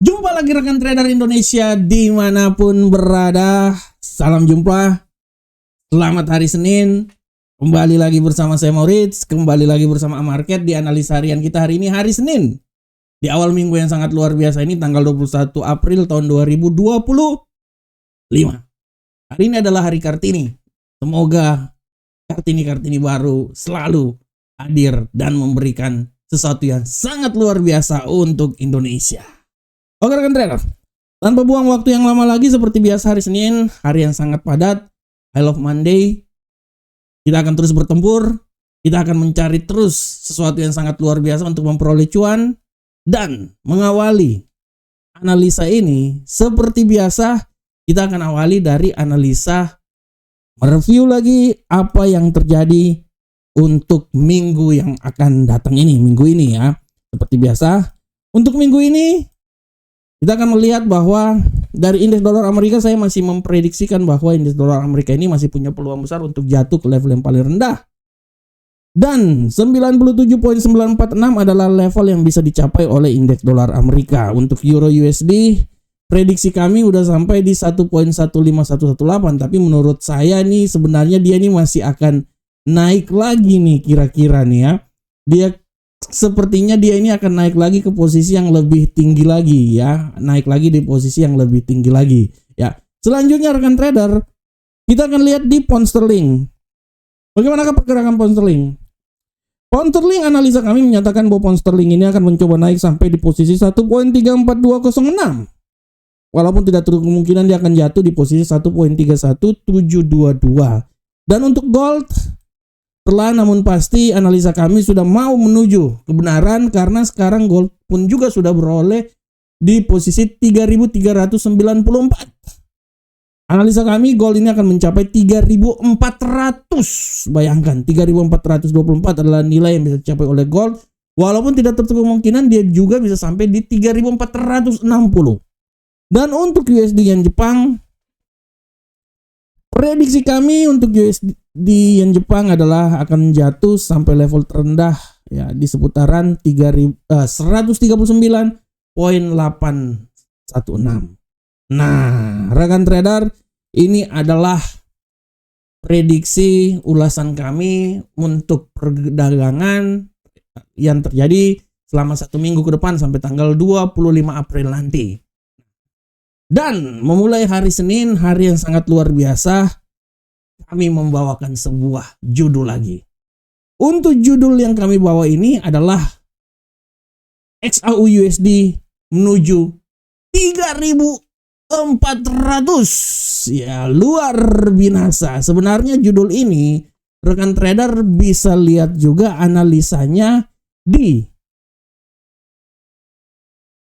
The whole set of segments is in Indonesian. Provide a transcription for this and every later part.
Jumpa lagi rekan trader Indonesia dimanapun berada. Salam jumpa. Selamat hari Senin. Kembali lagi bersama saya Maurits. Kembali lagi bersama Market di analisa harian kita hari ini hari Senin. Di awal minggu yang sangat luar biasa ini tanggal 21 April tahun 2025. Hari ini adalah hari Kartini. Semoga Kartini baru selalu hadir dan memberikan sesuatu yang sangat luar biasa untuk Indonesia. Oke rekan trader, tanpa buang waktu yang lama lagi, seperti biasa hari Senin, hari yang sangat padat, I love Monday. Kita akan terus bertempur, kita akan mencari terus sesuatu yang sangat luar biasa untuk memperoleh cuan. Dan mengawali analisa ini, seperti biasa, kita akan awali dari analisa mereview lagi apa yang terjadi untuk minggu yang akan datang ini, minggu ini ya. Seperti biasa, untuk minggu ini kita akan melihat bahwa dari indeks dolar Amerika saya masih memprediksikan bahwa indeks dolar Amerika ini masih punya peluang besar untuk jatuh ke level yang paling rendah. Dan 97.946 adalah level yang bisa dicapai oleh indeks dolar Amerika. Untuk Euro USD, prediksi kami udah sampai di 1.15118, tapi menurut saya nih sebenarnya dia nih masih akan naik lagi nih kira-kira nih ya. Sepertinya dia ini akan naik lagi ke posisi yang lebih tinggi lagi ya. Naik lagi di posisi yang lebih tinggi lagi ya. Selanjutnya rekan trader, kita akan lihat di pound sterling. Bagaimanakah pergerakan pound sterling? Pound sterling analisa kami menyatakan bahwa pound sterling ini akan mencoba naik sampai di posisi 1.34206. Walaupun tidak terlalu kemungkinan dia akan jatuh di posisi 1.31722. Dan untuk gold, perlahan namun pasti analisa kami sudah mau menuju kebenaran, karena sekarang gold pun juga sudah beroleh di posisi 3.394. Analisa kami gold ini akan mencapai 3.400. Bayangkan 3.424 adalah nilai yang bisa dicapai oleh gold. Walaupun tidak tertutup kemungkinan dia juga bisa sampai di 3.460. Dan untuk USD yen Jepang, prediksi kami untuk USD yen Jepang adalah akan jatuh sampai level terendah ya di seputaran 139.816. Nah, rekan trader, ini adalah prediksi ulasan kami untuk perdagangan yang terjadi selama 1 minggu ke depan sampai tanggal 25 April nanti. Dan memulai hari Senin, hari yang sangat luar biasa, kami membawakan sebuah judul lagi. Untuk judul yang kami bawa ini adalah XAU USD menuju 3.400. Ya, luar binasa. Sebenarnya judul ini rekan trader bisa lihat juga analisanya di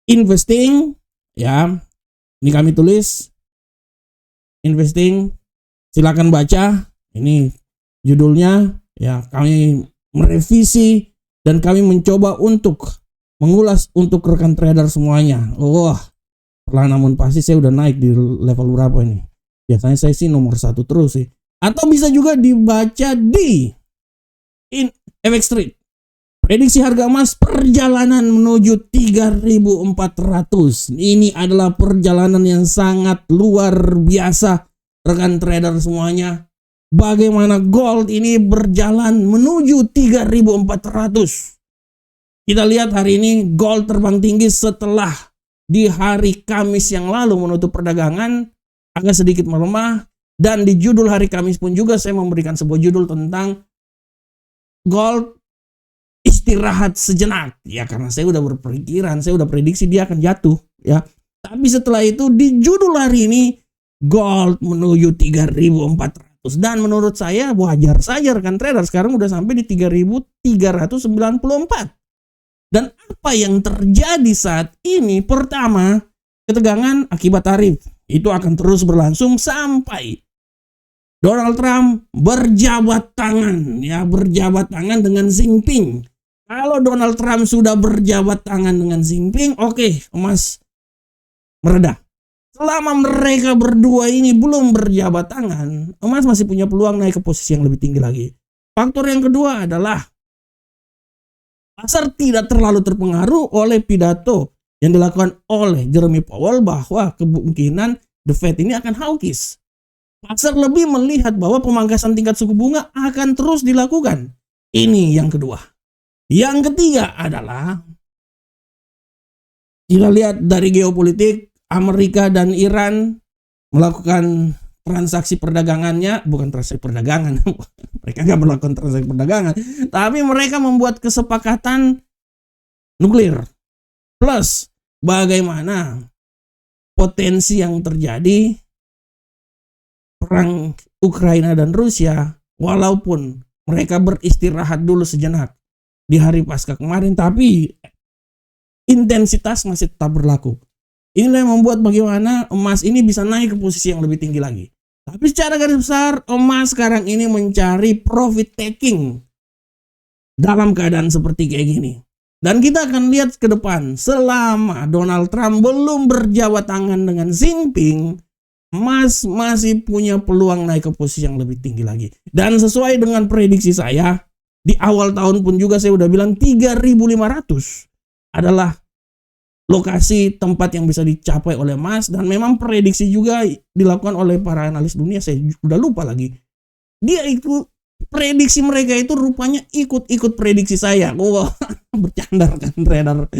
investing ya. Ini kami tulis investing, silakan baca. Ini judulnya ya, kami merevisi dan kami mencoba untuk mengulas untuk rekan trader semuanya. Wah, perlahan namun pasti saya udah naik di level berapa ini. Biasanya saya sih nomor 1 terus sih. Atau bisa juga dibaca di FX Trade. Prediksi harga emas perjalanan menuju 3.400. Ini adalah perjalanan yang sangat luar biasa rekan trader semuanya. Bagaimana gold ini berjalan menuju 3.400. Kita lihat hari ini gold terbang tinggi setelah di hari Kamis yang lalu menutup perdagangan agak sedikit melemah. Dan di judul hari Kamis pun juga saya memberikan sebuah judul tentang gold istirahat sejenak ya, karena saya udah berpikiran, saya udah prediksi dia akan jatuh ya. Tapi setelah itu di judul hari ini gold menuju 3.400, dan menurut saya wajar saja rekan trader sekarang udah sampai di 3.394. Dan apa yang terjadi saat ini? Pertama, ketegangan akibat tarif itu akan terus berlangsung sampai Donald Trump berjabat tangan dengan Xi Jinping. Kalau Donald Trump sudah berjabat tangan dengan Xi Jinping, oke, emas mereda. Selama mereka berdua ini belum berjabat tangan, emas masih punya peluang naik ke posisi yang lebih tinggi lagi. Faktor yang kedua adalah pasar tidak terlalu terpengaruh oleh pidato yang dilakukan oleh Jeremy Powell bahwa kemungkinan The Fed ini akan hawkish. Pasar lebih melihat bahwa pemangkasan tingkat suku bunga akan terus dilakukan. Ini yang kedua. Yang ketiga adalah kita lihat dari geopolitik, Amerika dan Iran melakukan transaksi perdagangannya, bukan transaksi perdagangan, mereka nggak melakukan transaksi perdagangan, tapi mereka membuat kesepakatan nuklir. Plus, bagaimana potensi yang terjadi perang Ukraina dan Rusia, walaupun mereka beristirahat dulu sejenak di hari Paskah kemarin, tapi intensitas masih tetap berlaku. Inilah yang membuat bagaimana emas ini bisa naik ke posisi yang lebih tinggi lagi. Tapi secara garis besar, emas sekarang ini mencari profit taking dalam keadaan seperti kayak gini. Dan kita akan lihat ke depan, selama Donald Trump belum berjabat tangan dengan Xi Jinping, emas masih punya peluang naik ke posisi yang lebih tinggi lagi. Dan sesuai dengan prediksi saya, di awal tahun pun juga saya udah bilang 3.500 adalah lokasi tempat yang bisa dicapai oleh emas. Dan memang prediksi juga dilakukan oleh para analis dunia, saya udah lupa lagi. Dia itu, prediksi mereka itu rupanya ikut prediksi saya. Wow, bercanda kan trader.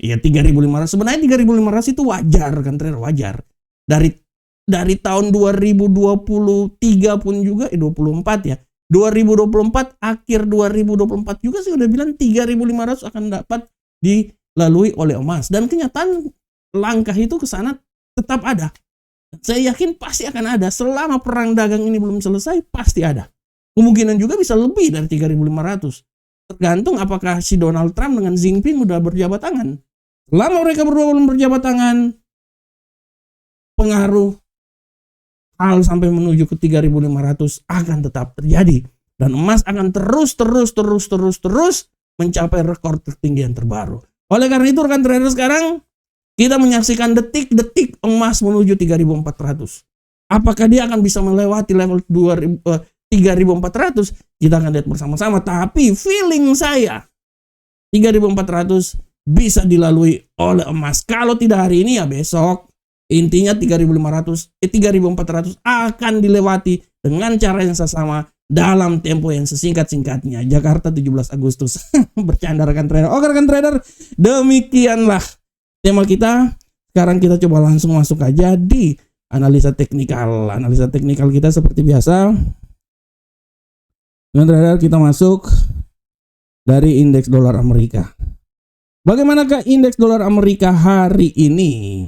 Ya 3.500, sebenarnya 3.500 itu wajar kan trader, wajar. Dari tahun 2023 pun juga 24 ya. 2024 akhir 2024 juga sih udah bilang 3.500 akan dapat dilalui oleh emas, dan kenyataan langkah itu ke sana tetap ada. Saya yakin pasti akan ada selama perang dagang ini belum selesai, pasti ada. Kemungkinan juga bisa lebih dari 3.500. Tergantung apakah si Donald Trump dengan Xi Jinping udah berjabat tangan. Selama mereka berdua belum berjabat tangan, pengaruh hal sampai menuju ke 3.500 akan tetap terjadi, dan emas akan terus mencapai rekor tertinggi yang terbaru. Oleh karena itu rekan trader, sekarang kita menyaksikan detik-detik emas menuju 3.400. Apakah dia akan bisa melewati level 3.400? Kita akan lihat bersama-sama, tapi feeling saya 3.400 bisa dilalui oleh emas. Kalau tidak hari ini ya besok. Intinya 3.400 akan dilewati dengan cara yang sama dalam tempo yang sesingkat-singkatnya. Jakarta 17 Agustus. Bercanda rekan trader. Oke rekan trader, demikianlah tema kita. Sekarang kita coba langsung masuk aja di analisa teknikal. Analisa teknikal kita seperti biasa. Rekan trader, kita masuk dari indeks dolar Amerika. Bagaimanakah indeks dolar Amerika hari ini?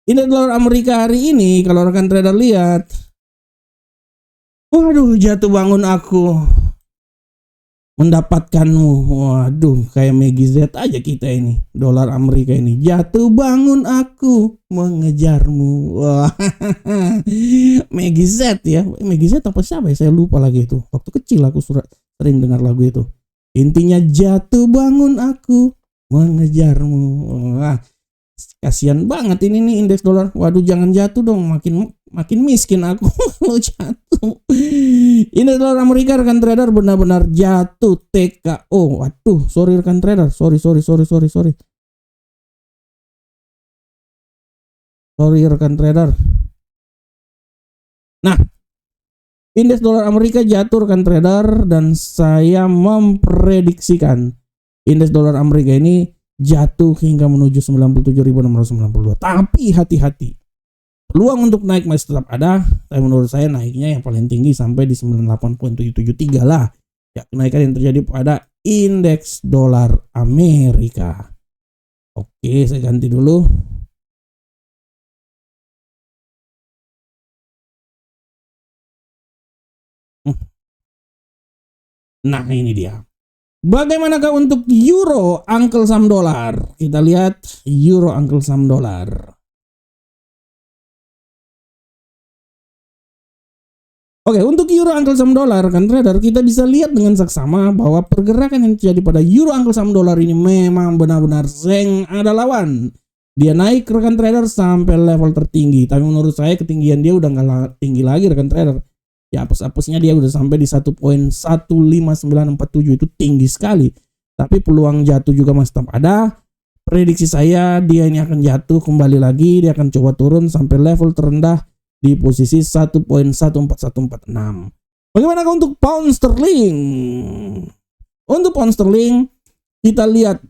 Indeks dolar Amerika hari ini, kalau rekan trader lihat, waduh, jatuh bangun aku mendapatkanmu. Waduh, kayak Maggie Z aja kita ini, dolar Amerika ini. Jatuh bangun aku mengejarmu. Wah, Maggie Z ya. Maggie Z apa siapa ya? Saya lupa lagi itu. Waktu kecil aku sering dengar lagu itu. Intinya jatuh bangun aku mengejarmu. Wah, kasihan banget ini nih indeks dolar. Waduh, jangan jatuh dong, makin miskin aku kalau jatuh. Indeks dolar Amerika rekan trader benar-benar jatuh TKO. Waduh, sorry rekan trader, sorry rekan trader. Nah, indeks dolar Amerika jatuh rekan trader, dan saya memprediksikan indeks dolar Amerika ini jatuh hingga menuju 97.692. Tapi hati-hati, peluang untuk naik masih tetap ada. Tapi menurut saya naiknya yang paling tinggi sampai di 98.773 lah. Ya, kenaikan yang terjadi pada indeks dolar Amerika. Oke, saya ganti dulu. Nah, ini dia. Bagaimanakah untuk euro Uncle Sam dolar? Kita lihat euro Uncle Sam dolar. Oke, untuk euro Uncle Sam dolar kan trader, kita bisa lihat dengan saksama bahwa pergerakan yang terjadi pada euro Uncle Sam dolar ini memang benar-benar zeng ada lawan. Dia naik rekan trader sampai level tertinggi, tapi menurut saya ketinggian dia udah nggak tinggi lagi rekan trader. Ya, apus-apusnya dia udah sampai di 1.15947, itu tinggi sekali. Tapi peluang jatuh juga masih tetap ada. prediksi saya dia ini akan jatuh kembali lagi, dia akan coba turun sampai level terendah di posisi 1.14146. Bagaimana untuk pound sterling? Untuk pound sterling kita lihat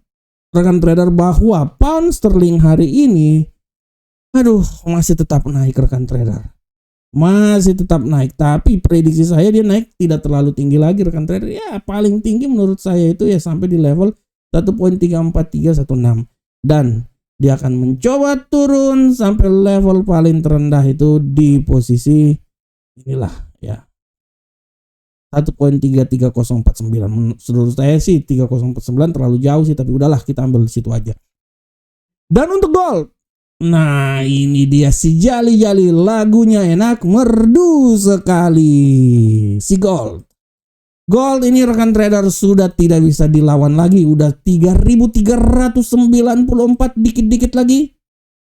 rekan trader bahwa pound sterling hari ini masih tetap naik rekan trader. Masih tetap naik, tapi prediksi saya dia naik tidak terlalu tinggi lagi rekan trader. Ya, paling tinggi menurut saya itu ya sampai di level 1.34316 dan dia akan mencoba turun sampai level paling terendah itu di posisi inilah ya 1.33049. Menurut saya sih 3049 terlalu jauh sih, tapi udahlah kita ambil di situ aja. Dan untuk gold, nah ini dia si jali-jali, lagunya enak, merdu sekali si gold. Gold ini rekan trader sudah tidak bisa dilawan lagi, udah 3.394 dikit-dikit lagi.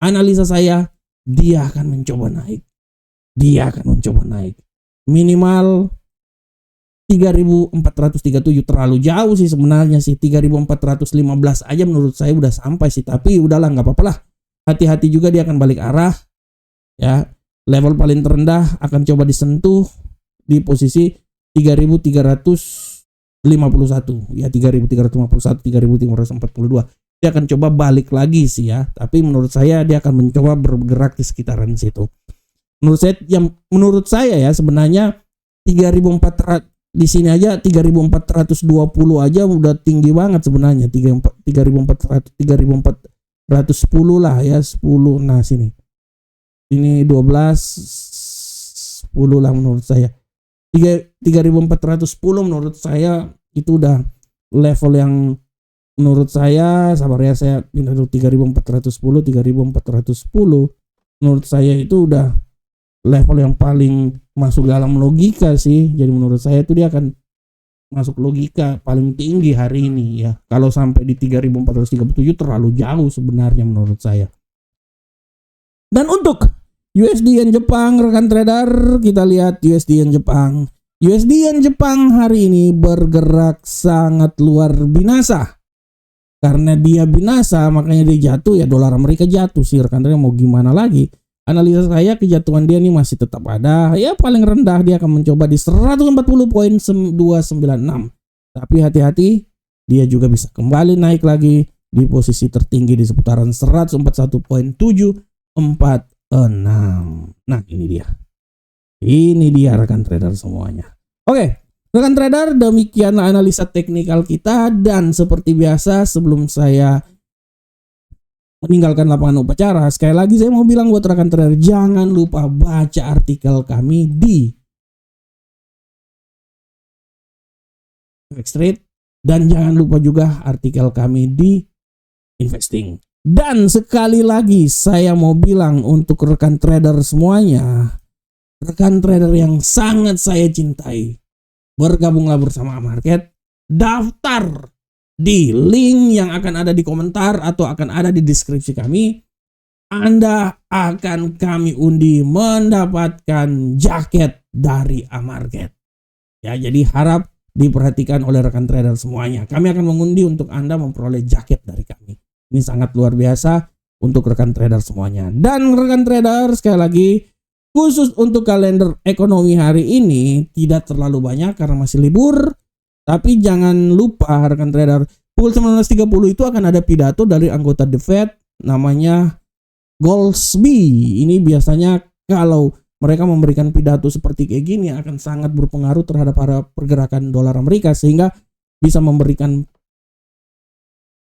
Analisa saya dia akan mencoba naik. Minimal 3.437, terlalu jauh sih sebenarnya sih. 3.415 aja menurut saya udah sampai sih, tapi udahlah nggak apa-apa lah. Hati-hati juga dia akan balik arah ya. Level paling terendah akan coba disentuh di posisi 3.351 ya, 3.351, 3.542. Dia akan coba balik lagi sih ya, tapi menurut saya dia akan mencoba bergerak di sekitaran situ. Menurut saya ya sebenarnya 3.400 di sini aja 3.420 aja udah tinggi banget sebenarnya. 3.410 lah ya, 10. Nah sini 12 10 lah menurut saya. 3.410 menurut saya itu udah level yang menurut saya, sabar ya, saya pindah dulu. 3.410 menurut saya itu udah level yang paling masuk dalam logika sih. Jadi menurut saya itu dia akan masuk logika paling tinggi hari ini ya. Kalau sampai di 3.437 terlalu jauh sebenarnya menurut saya. Dan untuk USD Yen Jepang rekan trader, kita lihat USD Yen Jepang. USD Yen Jepang hari ini bergerak sangat luar binasa. Karena dia binasa makanya dia jatuh ya, dolar Amerika jatuh sih rekan trader, mau gimana lagi. Analisa saya kejatuhan dia nih masih tetap ada. Ya paling rendah dia akan mencoba di 140.296. Tapi hati-hati, dia juga bisa kembali naik lagi di posisi tertinggi di seputaran 141.746. Nah ini dia. Ini dia rekan trader semuanya. Oke, rekan trader, demikianlah analisa teknikal kita. Dan seperti biasa sebelum saya meninggalkan lapangan upacara, sekali lagi saya mau bilang buat rekan trader, jangan lupa baca artikel kami di FX Trade dan jangan lupa juga artikel kami di Investing. Dan sekali lagi saya mau bilang untuk rekan trader semuanya, rekan trader yang sangat saya cintai, bergabunglah bersama Amarket, daftar di link yang akan ada di komentar atau akan ada di deskripsi kami. Anda akan kami undi mendapatkan jaket dari Amarket. Ya, jadi harap diperhatikan oleh rekan trader semuanya. Kami akan mengundi untuk Anda memperoleh jaket dari kami. Ini sangat luar biasa untuk rekan trader semuanya. Dan rekan trader sekali lagi, khusus untuk kalender ekonomi hari ini tidak terlalu banyak karena masih libur. Tapi jangan lupa rekan trader, pukul 19.30 itu akan ada pidato dari anggota The Fed namanya Goolsbee. Ini biasanya kalau mereka memberikan pidato seperti kayak gini akan sangat berpengaruh terhadap para pergerakan dolar Amerika, sehingga bisa memberikan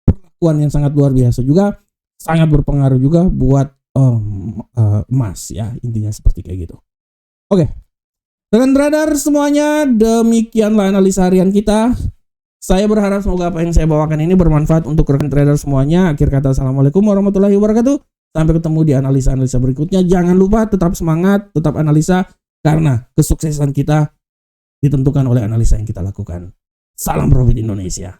perlakuan yang sangat luar biasa juga, sangat berpengaruh juga buat emas ya, intinya seperti kayak gitu. Oke. Rekan trader semuanya, demikianlah analisa harian kita. Saya berharap semoga apa yang saya bawakan ini bermanfaat untuk rekan trader semuanya. Akhir kata, assalamualaikum warahmatullahi wabarakatuh. Sampai ketemu di analisa-analisa berikutnya. Jangan lupa tetap semangat, tetap analisa, karena kesuksesan kita ditentukan oleh analisa yang kita lakukan. Salam profit Indonesia.